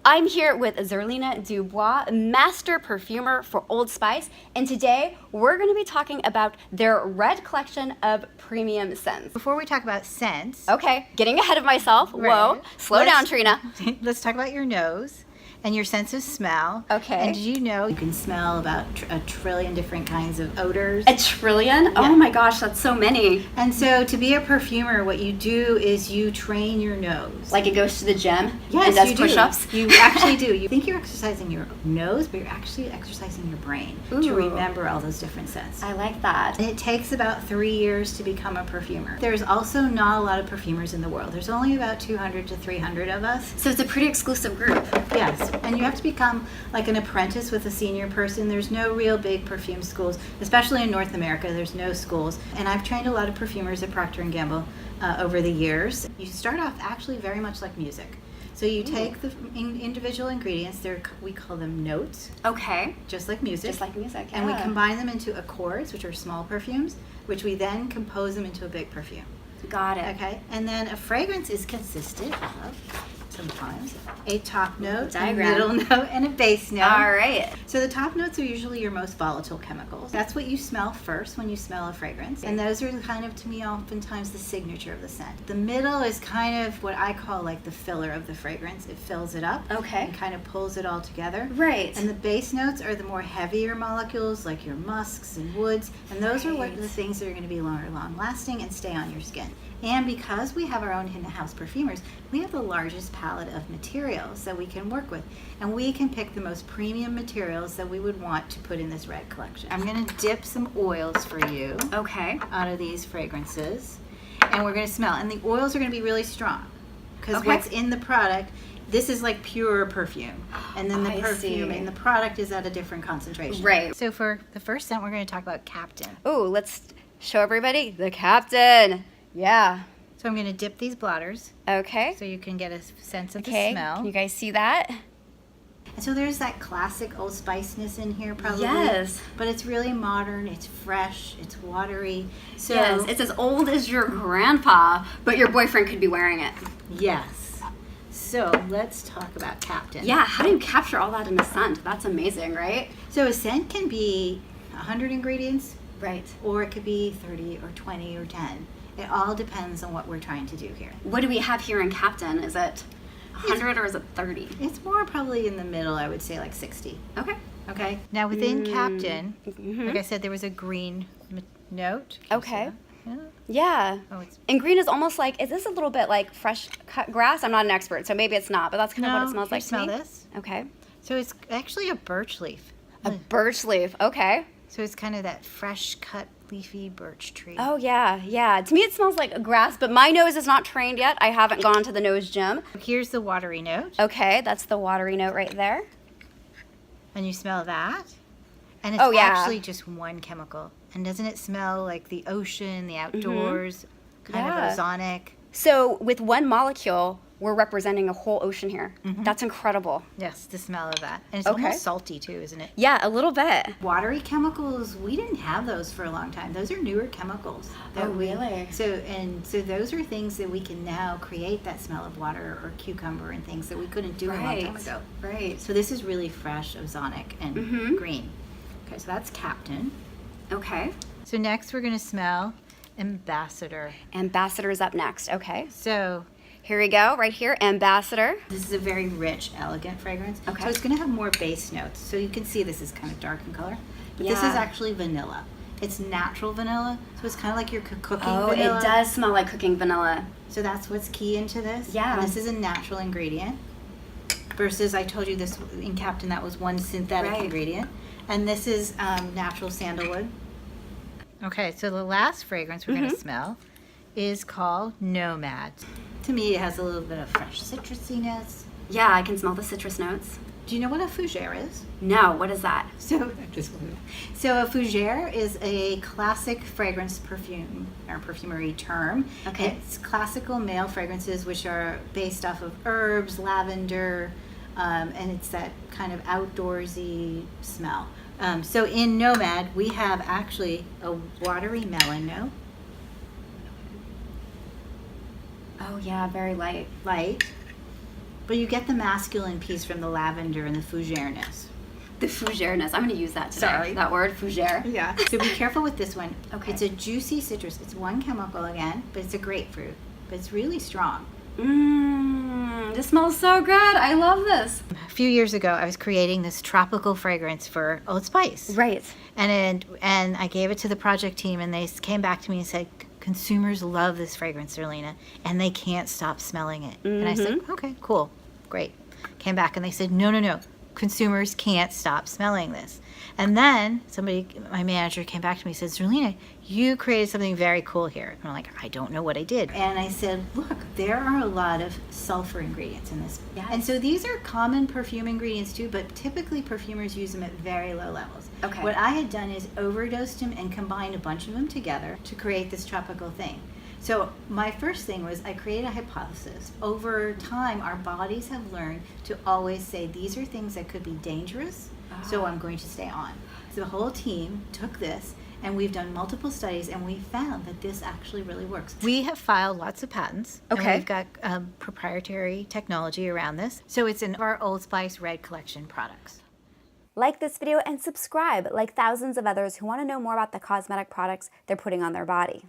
I'm here with Zerlina Dubois, master perfumer for Old Spice, and today we're going to be talking about their red collection of premium scents. Before we talk about scents, Okay, getting ahead of myself. Right. Whoa, slow down, Trina. Let's talk about your nose and your sense of smell. Okay. And did you know you can smell about a trillion different kinds of odors? A trillion? Yeah. Oh my gosh, that's so many. And so to be a perfumer, what you do is you train your nose. Like it goes to the gym Yes, and does you do. push-ups? You actually do. You think you're exercising your nose, but you're actually exercising your brain to Ooh. remember all those different scents. I like that. And it takes about 3 years to become a perfumer. There's also not a lot of perfumers in the world. There's only about 200 to 300 of us. So it's a pretty exclusive group. Yes, and you have to become like an apprentice with a senior person. There's no real big perfume schools, especially in North America. There's no schools. And I've trained a lot of perfumers at Procter & Gamble over the years. You start off actually very much like music. So you take the individual ingredients, we call them notes, Okay. just like music. Just like music, And we yeah. combine them into accords, which are small perfumes, which we then compose them into a big perfume. Got it. Okay, and then a fragrance is consistent of sometimes a top note, a Diagram. middle note, and a base note. All right. So the top notes are usually your most volatile chemicals. That's what you smell first when you smell a fragrance. And those are kind of, to me, oftentimes the signature of the scent. The middle is kind of what I call like the filler of the fragrance. It fills it up Okay. and kind of pulls it all together. Right. And the base notes are the more heavier molecules like your musks and woods. And those are what Right. the things that are going to be long lasting and stay on your skin. And because we have our own in-house perfumers, we have the largest palette of materials that we can work with. And we can pick the most premium materials that we would want to put in this red collection. I'm going to dip some oils for you Okay. out of these fragrances. And we're going to smell. And the oils are going to be really strong. Because Okay. what's in the product, this is like pure perfume. And then the I perfume see. in the product is at a different concentration. Right. So for the first scent, we're going to talk about Captain. Oh, let's show everybody the captain. Yeah. So I'm going to dip these blotters Okay. so you can get a sense of Okay. the smell. Can you guys see that? And so there's that classic Old Spiceness in here probably. Yes. But it's really modern, it's fresh, it's watery. So Yes. It's as old as your grandpa, but your boyfriend could be wearing it. yes. So let's talk about Captain. Yeah. How do you capture all that in a scent? That's amazing, right? So a scent can be 100 ingredients, Right. or it could be 30 or 20 or 10. It all depends on what we're trying to do here. What do we have here in Captain? Is it 100 or is it 30? It's more probably in the middle, I would say like 60. Okay. Okay. Now within Captain, Mhm. like I said, there was a green note. Okay. Yeah. Yeah. Oh, it's And green is almost like, is this a little bit like fresh cut grass? I'm not an expert, so maybe it's not, but that's kind of what it smells here, like to smell me. this. Okay. So it's actually a birch leaf. A birch leaf. Okay. So it's kind of that fresh cut leafy birch tree. Oh, yeah. Yeah. To me, it smells like grass, but my nose is not trained yet. I haven't gone to the nose gym. Here's the watery note. Okay. That's the watery note right there. And you smell that. And it's Oh, yeah. actually just one chemical. And doesn't it smell like the ocean, the outdoors, kind Yeah. of ozonic? So with one molecule, we're representing a whole ocean here. That's incredible. Yes, the smell of that. And it's Okay. almost salty too, isn't it? Yeah, a little bit. Watery chemicals, we didn't have those for a long time. Those are newer chemicals. Oh, really? So those are things that we can now create that smell of water or cucumber and things that we couldn't do a long time ago. Right. So this is really fresh, ozonic, and Mhm. green. Okay, so that's Captain. Okay. So next we're going to smell Ambassador. Ambassador's up next. Okay. So Here we go. Right here. Ambassador. this is a very rich, elegant fragrance. Okay. So it's going to have more base notes. So you can see this is kind of dark in color. But this is Yeah. actually vanilla. It's natural vanilla. So it's kind of like you're cooking Oh, vanilla. it does smell like cooking vanilla. So that's what's key into this. Yeah. And this is a natural ingredient. Versus I told you this in Captain, that was one synthetic Right. ingredient. And this is natural sandalwood. Okay, so the last fragrance we're going to smell is called Nomad. To me, it has a little bit of fresh citrusiness. Yeah, I can smell the citrus notes. Do you know what a fougere is? No, what is that? So a fougere is a classic fragrance perfume or perfumery term. Okay. It's classical male fragrances which are based off of herbs, lavender, and it's that kind of outdoorsy smell. So in Nomad, we have actually a watery melon note, Oh, yeah, very light. light, but you get the masculine piece from the lavender and the fougere-ness. The fougere-ness. I'm going to use that today. Sorry. That word, fougere. Yeah. So be careful with this one. Okay. It's a juicy citrus. It's one chemical again, but it's a grapefruit. But it's really strong. This smells so good. I love this. A few years ago, I was creating this tropical fragrance for Old Spice. Right. And I gave it to the project team, and they came back to me and said, consumers love this fragrance, Zerlina, and they can't stop smelling it. And I said, okay, cool, great. Came back and they said, no. Consumers can't stop smelling this. And then my manager came back to me and said, Zerlina, you created something very cool here. And I'm like, I don't know what I did. And I said, look, there are a lot of sulfur ingredients in this. Yes. And so these are common perfume ingredients too, but typically perfumers use them at very low levels. Okay. What I had done is overdosed them and combined a bunch of them together to create this tropical thing. So my first thing was I created a hypothesis. Over time, our bodies have learned to always say these are things that could be dangerous, so I'm going to stay on. So the whole team took this, and we've done multiple studies, and we found that this actually really works. We have filed lots of patents. Okay. And we've got proprietary technology around this. So it's in our Old Spice Red Collection products. Like this video and subscribe like thousands of others who want to know more about the cosmetic products they're putting on their body.